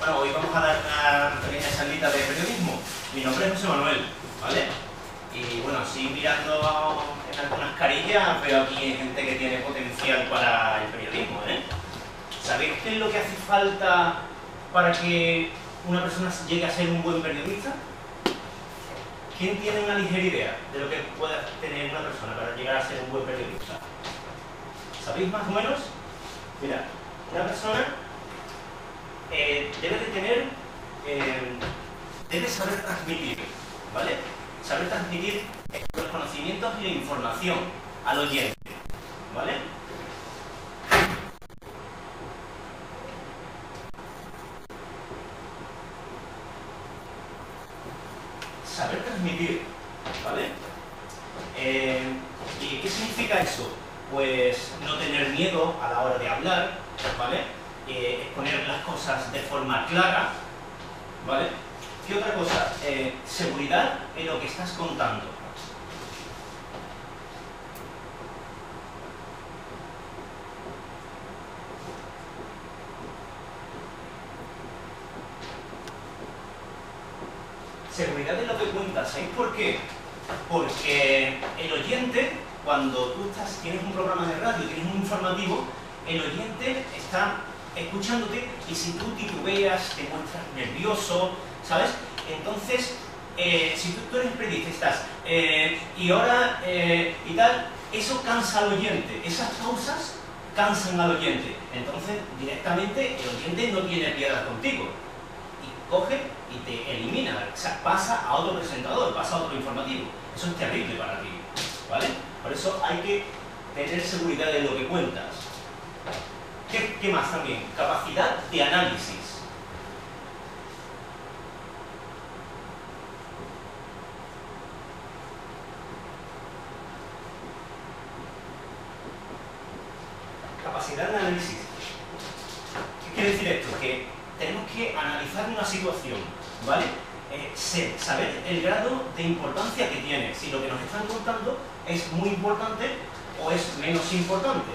Bueno, hoy vamos a dar una pequeña charlita de periodismo. Mi nombre es José Manuel, ¿vale? Y bueno, así mirando en algunas carillas veo aquí gente que tiene potencial para el periodismo, ¿eh? ¿Sabéis qué es lo que hace falta para que una persona llegue a ser un buen periodista? ¿Quién tiene una ligera idea de lo que pueda tener una persona para llegar a ser un buen periodista? ¿Sabéis más o menos? Mira, una persona debe de tener, debe saber transmitir, ¿vale? Saber transmitir los conocimientos y la información al oyente, ¿vale? Saber transmitir, ¿vale? ¿Y qué significa eso? Pues no tener miedo a la hora de hablar, ¿vale? Exponer las cosas de forma clara, ¿vale? ¿Qué otra cosa? Seguridad en lo que estás contando. Seguridad en lo que cuentas. ¿Sabéis por qué? Porque el oyente, cuando tú tienes un programa de radio, tienes un informativo, el oyente está escuchándote y si tú titubeas, te muestras nervioso, ¿sabes? Entonces, si tú eres periodista, estás y ahora y tal, eso cansa al oyente, esas pausas cansan al oyente. Entonces, directamente el oyente no tiene piedad contigo y coge y te elimina, o sea, pasa a otro presentador, pasa a otro informativo. Eso es terrible para ti, ¿vale? Por eso hay que tener seguridad en lo que cuentas. ¿Qué más también? Capacidad de análisis. Capacidad de análisis. ¿Qué quiere decir esto? Que tenemos que analizar una situación, ¿vale? Saber el grado de importancia que tiene, si lo que nos están contando es muy importante o es menos importante,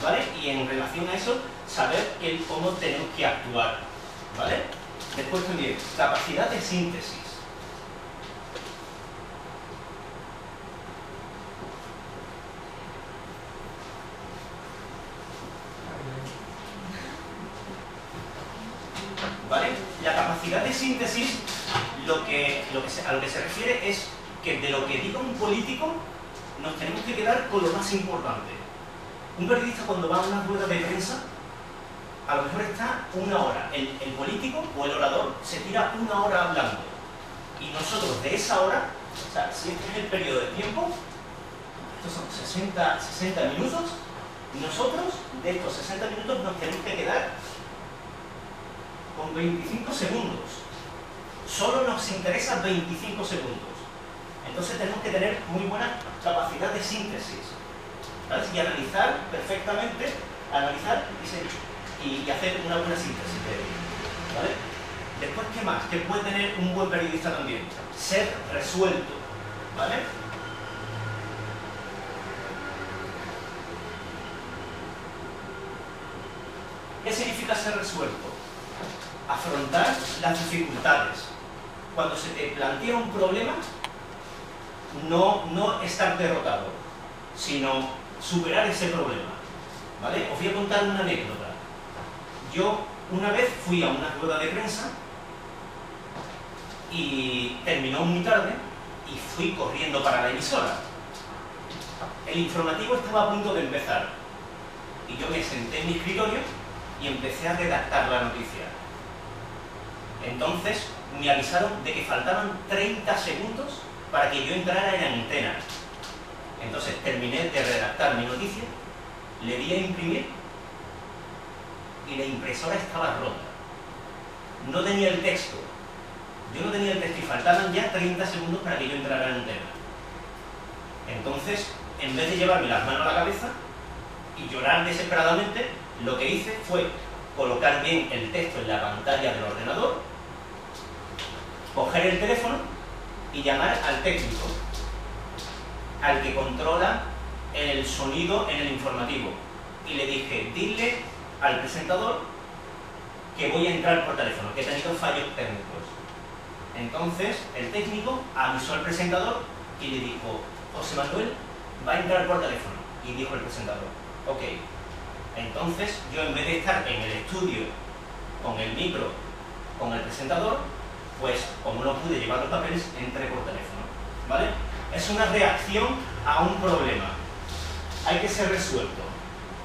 ¿vale? Y en relación a eso, saber cómo tenemos que actuar, ¿vale? Después también, capacidad de síntesis. ¿Vale? La capacidad de síntesis, a lo que se refiere es que de lo que diga un político nos tenemos que quedar con lo más importante. Un periodista cuando va a una rueda de prensa, a lo mejor está una hora. El político o el orador se tira una hora hablando. Y nosotros de esa hora, o sea, si este es el periodo de tiempo, estos son 60 minutos, nosotros de estos 60 minutos nos tenemos que quedar con 25 segundos. Solo nos interesa 25 segundos. Entonces tenemos que tener muy buena capacidad de síntesis, ¿sabes? Y analizar perfectamente, analizar y hacer una buena síntesis, ¿vale? Después, ¿qué más? ¿Qué puede tener un buen periodista también? Ser resuelto, ¿vale? ¿Qué significa ser resuelto? Afrontar las dificultades. Cuando se te plantea un problema, no estar derrotado, sino superar ese problema, ¿vale? Os voy a contar una anécdota. Yo una vez fui a una rueda de prensa y terminó muy tarde y fui corriendo para la emisora. El informativo estaba a punto de empezar y yo me senté en mi escritorio y empecé a redactar la noticia. Entonces me avisaron de que faltaban 30 segundos para que yo entrara en antena. Entonces terminé de redactar mi noticia, le di a imprimir y la impresora estaba rota. No tenía el texto. Yo no tenía el texto y faltaban ya 30 segundos para que yo entrara en antena. Entonces, en vez de llevarme las manos a la cabeza y llorar desesperadamente, lo que hice fue colocar bien el texto en la pantalla del ordenador, coger el teléfono y llamar al técnico, al que controla el sonido en el informativo. Y le dije, dile al presentador que voy a entrar por teléfono, que he tenido fallos técnicos. Entonces, el técnico avisó al presentador y le dijo, José Manuel va a entrar por teléfono. Y dijo el presentador, ok. Entonces, yo en vez de estar en el estudio con el micro, con el presentador, pues como no pude llevar los papeles, entré por teléfono, ¿vale? Es una reacción a un problema. Hay que ser resuelto,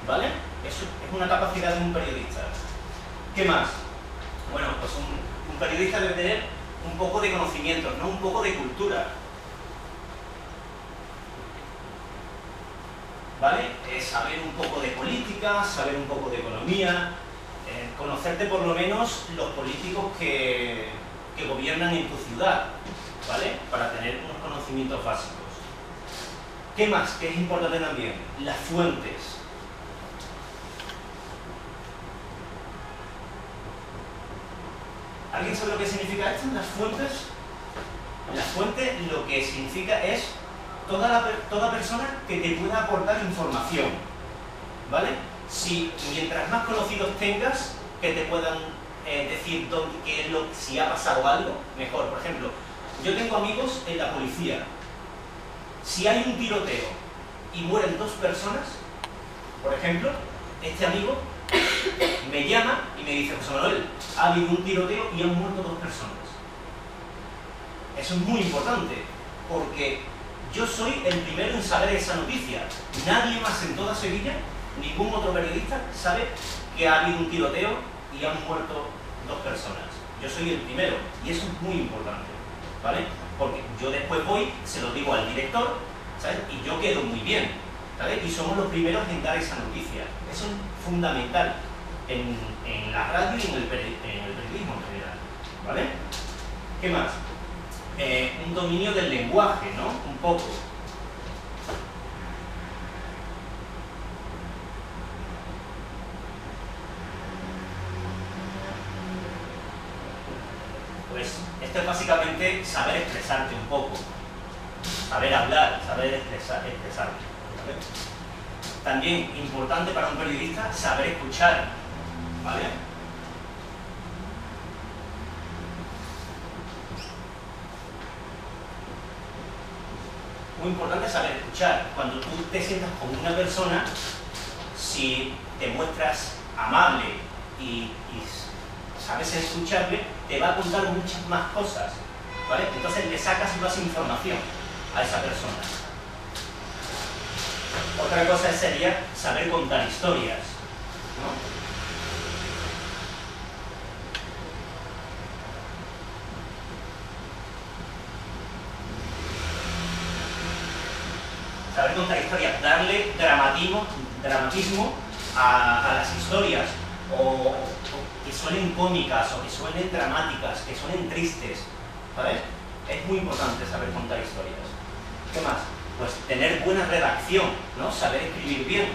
¿vale? Eso es una capacidad de un periodista. ¿Qué más? Bueno, pues un periodista debe tener un poco de conocimientos, ¿no? Un poco de cultura. ¿Vale? Saber un poco de política, saber un poco de economía, conocerte por lo menos los políticos que gobiernan en tu ciudad, ¿vale? Para tener unos conocimientos básicos. ¿Qué más? Que es importante también, las fuentes. ¿Alguien sabe lo que significa esto? Las fuentes. Las fuentes lo que significa es toda persona que te pueda aportar información, ¿vale? Si mientras más conocidos tengas, que te puedan decir si ha pasado algo, mejor. Por ejemplo, yo tengo amigos en la policía. Si hay un tiroteo y mueren 2 personas, por ejemplo, este amigo me llama y me dice, José Manuel, ha habido un tiroteo y han muerto 2 personas. Eso es muy importante, porque yo soy el primero en saber esa noticia. Nadie más en toda Sevilla, ningún otro periodista, sabe que ha habido un tiroteo y han muerto 2 personas. Yo soy el primero, y eso es muy importante, ¿vale? Porque yo después voy, se lo digo al director, ¿sabes? Y yo quedo muy bien, ¿sabes? Y somos los primeros en dar esa noticia. Eso es fundamental en la radio y en el periodismo en general, ¿vale? ¿Qué más? Un dominio del lenguaje, ¿no? Un poco. Pues esto es básicamente saber expresarte un poco, saber hablar, saber expresarte, ¿vale? También importante para un periodista saber escuchar, ¿vale? Muy importante saber escuchar. Cuando tú te sientas con una persona, si te muestras amable y sabes escucharle, te va a contar muchas más cosas, ¿vale? Entonces le sacas más información a esa persona. Otra cosa sería saber contar historias, ¿no? Saber contar historias, darle dramatismo a las historias, o que suenen cómicas, o que suenen dramáticas, que suenen tristes, ¿sabes? Es muy importante saber contar historias. ¿Qué más? Pues tener buena redacción, ¿no? Saber escribir bien.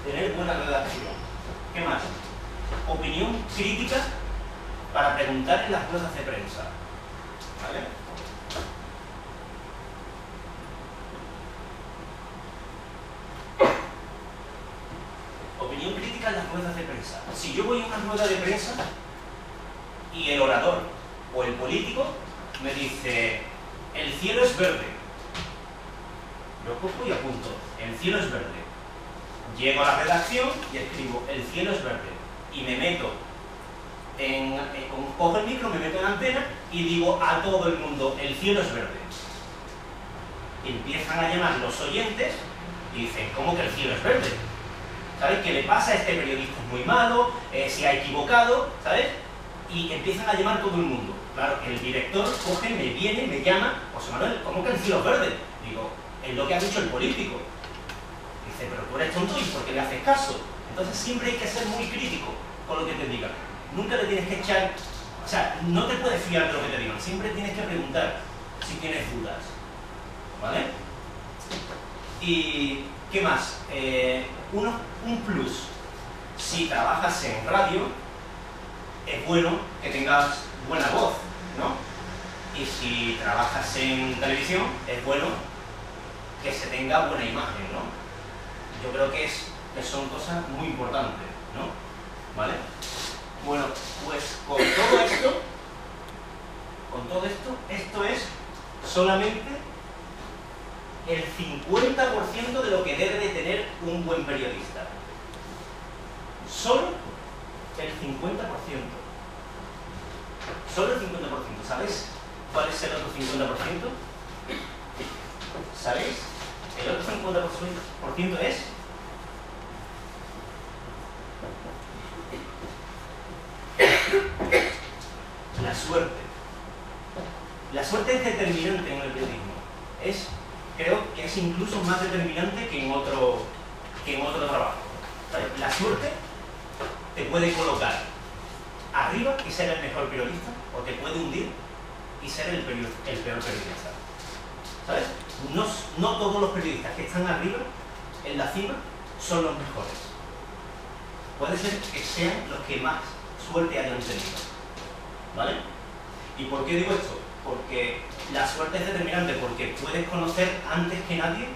Tener buena redacción. ¿Qué más? Opinión crítica para preguntar en las ruedas de prensa, ¿vale? Opinión crítica en las ruedas de prensa. Si yo voy a una rueda de prensa y el orador o el político me dice, el cielo es verde, yo cojo y apunto, el cielo es verde. Llego a la redacción y escribo, el cielo es verde. Y me meto cojo el micro, me meto en la antena y digo a todo el mundo, el cielo es verde. Y empiezan a llamar los oyentes y dicen, ¿cómo que el cielo es verde? ¿Sabes? ¿Qué le pasa? Este periodista es muy malo, se ha equivocado, ¿sabes? Y empiezan a llamar todo el mundo. Claro, el director coge, me viene, me llama, José Manuel, ¿cómo que el cielo es verde? Digo, es lo que ha dicho el político. Dice, pero tú eres tonto y ¿por qué le haces caso? Entonces siempre hay que ser muy crítico con lo que te digan. Nunca le tienes que echar, o sea, no te puedes fiar de lo que te digan, siempre tienes que preguntar si tienes dudas, ¿vale? Y, ¿qué más? Un plus, si trabajas en radio, es bueno que tengas buena voz, ¿no? Y si trabajas en televisión, es bueno que se tenga buena imagen, ¿no? Yo creo que son cosas muy importantes, ¿no? ¿Vale? Bueno, pues con todo esto, esto es solamente el 50% de lo que debe de tener un buen periodista. Solo el 50%. Solo el 50%. ¿Sabéis cuál es el otro 50%? ¿Sabéis? El otro 50% es la suerte. La suerte es determinante en el periodismo. Creo que es incluso más determinante que en otro trabajo. ¿Sabes? La suerte te puede colocar arriba y ser el mejor periodista, o te puede hundir y ser el peor periodista. ¿Sabes? No todos los periodistas que están arriba, en la cima, son los mejores. Puede ser que sean los que más suerte hayan tenido. ¿Vale? ¿Y por qué digo esto? Porque la suerte es determinante, porque puedes conocer antes que nadie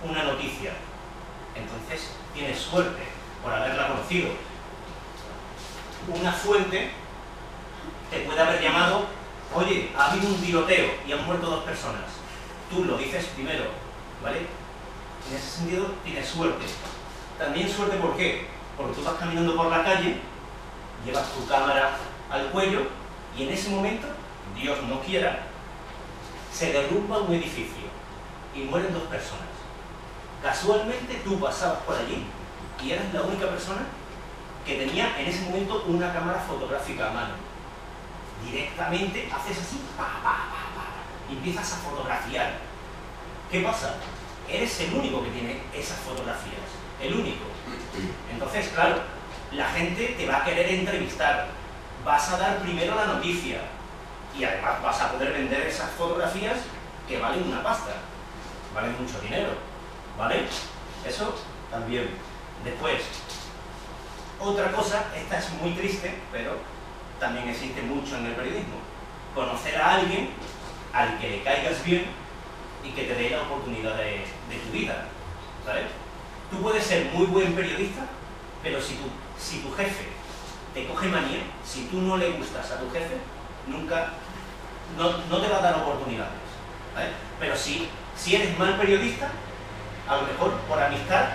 una noticia. Entonces, tienes suerte por haberla conocido. Una fuente te puede haber llamado: oye, ha habido un tiroteo y han muerto 2 personas. Tú lo dices primero, ¿vale? En ese sentido, tienes suerte. También suerte, ¿por qué? Porque tú vas caminando por la calle, llevas tu cámara al cuello y en ese momento, Dios no quiera, se derrumba un edificio y mueren 2 personas. Casualmente tú pasabas por allí y eras la única persona que tenía en ese momento una cámara fotográfica a mano. Directamente haces así, y empiezas a fotografiar. ¿Qué pasa? Eres el único que tiene esas fotografías, el único. Entonces, claro, la gente te va a querer entrevistar, vas a dar primero la noticia y además vas a poder vender esas fotografías que valen una pasta, valen mucho dinero, ¿vale? Eso también. Después, otra cosa, esta es muy triste, pero también existe mucho en el periodismo: conocer a alguien al que le caigas bien y que te dé la oportunidad de tu vida, ¿sabes? Tú puedes ser muy buen periodista, pero si tu jefe te coge manía, si tú no le gustas a tu jefe, nunca, no te va a dar oportunidades, ¿vale? Pero si eres mal periodista, a lo mejor por amistad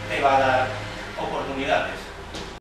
te va a dar oportunidades.